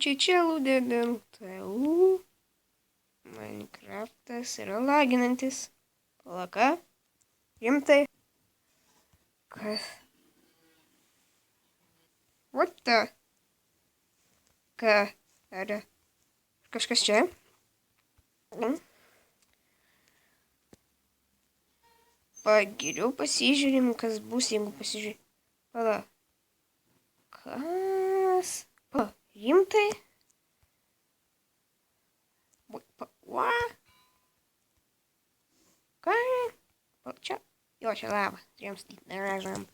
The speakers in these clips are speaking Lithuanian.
Čičelų dėl TU. Minecraftas yra laginantis. Plaka. Rimtai. Kas? What the? Ką? Ar kažkas čia? Pagiriau pasižiūrim, kas bus, jeigu pasižiūrim. Pala. Kas? Pa, rimtai? What? Ką? Pa, čia? Jo, čia lava. Turėjom statyti, neražam.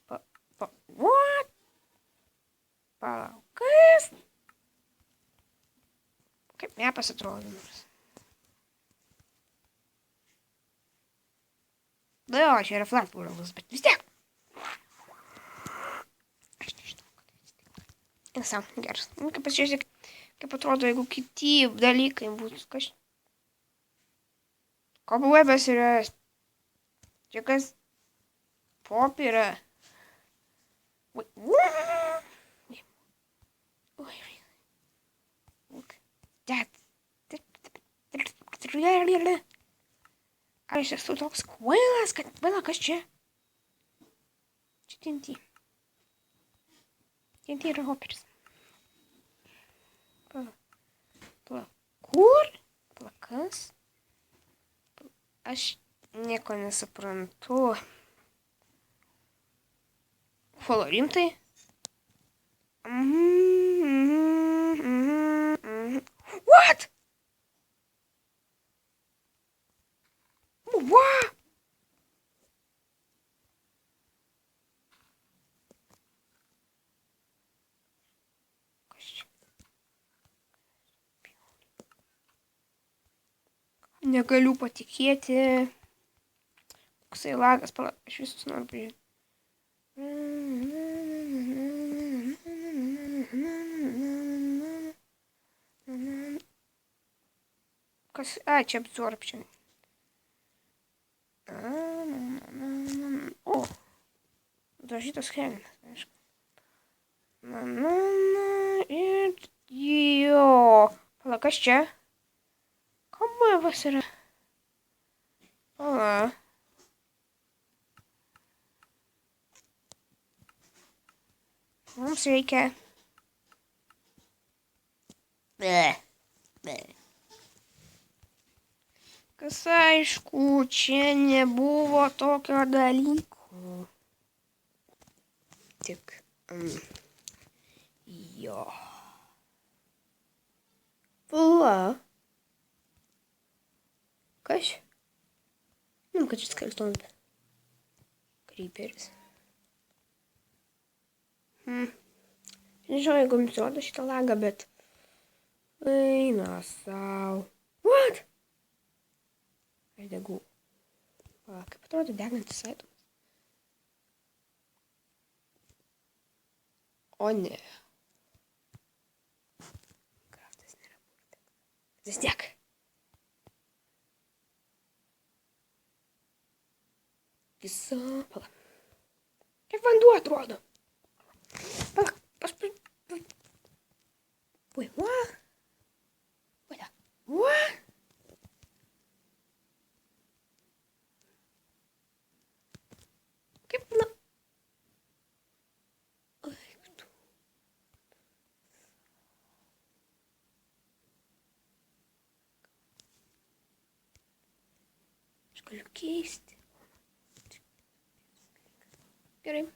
What? Palauk, kas? Kaip mepas atrodo nors. Da, jo, čia yra flat worldas, bet vis tiek. Aš nežinau, kad atsitinka. Nesam, geras. Nu, kaip pasižiūrėk, kaip atrodo, jeigu kiti dalykai būtų. Kas? Cobwebas yra. Čia kas? Pop yra. Look. That. Aš esu toks kvailas, kad vėl kas čia? Čia TNT. TNT yra hoperis. Pala. Kur? Pala kas? Aš nieko nesuprantu. Pala rimtai? What? What? Negaliu patikėti. Koksai lagas, pala, aš visus noriu prižiūrėti. Kas? A, čia absorption. O, dažytas helinas, aišku. Ir jo. Pala, kas čia? Cobwebas yra. Pala. Mums reikia. Kas aišku, čia nebuvo tokio dalyko. Tik. Jo. Pala. Kas? Nu, kad šis skeletonas. Creeperis. Nežinau, jeigu jums rodo šitą lagą, bet... Eina sau. What? Aš degau. Va, kaip atrodo degantis atomas. O ne. Kraftas nėra būtent. Vis tiek. Visa. Pala. Kaip vanduo atrodo. Pala. Wait, what? What? Kaip na... Aš galiu keisti. Gerai.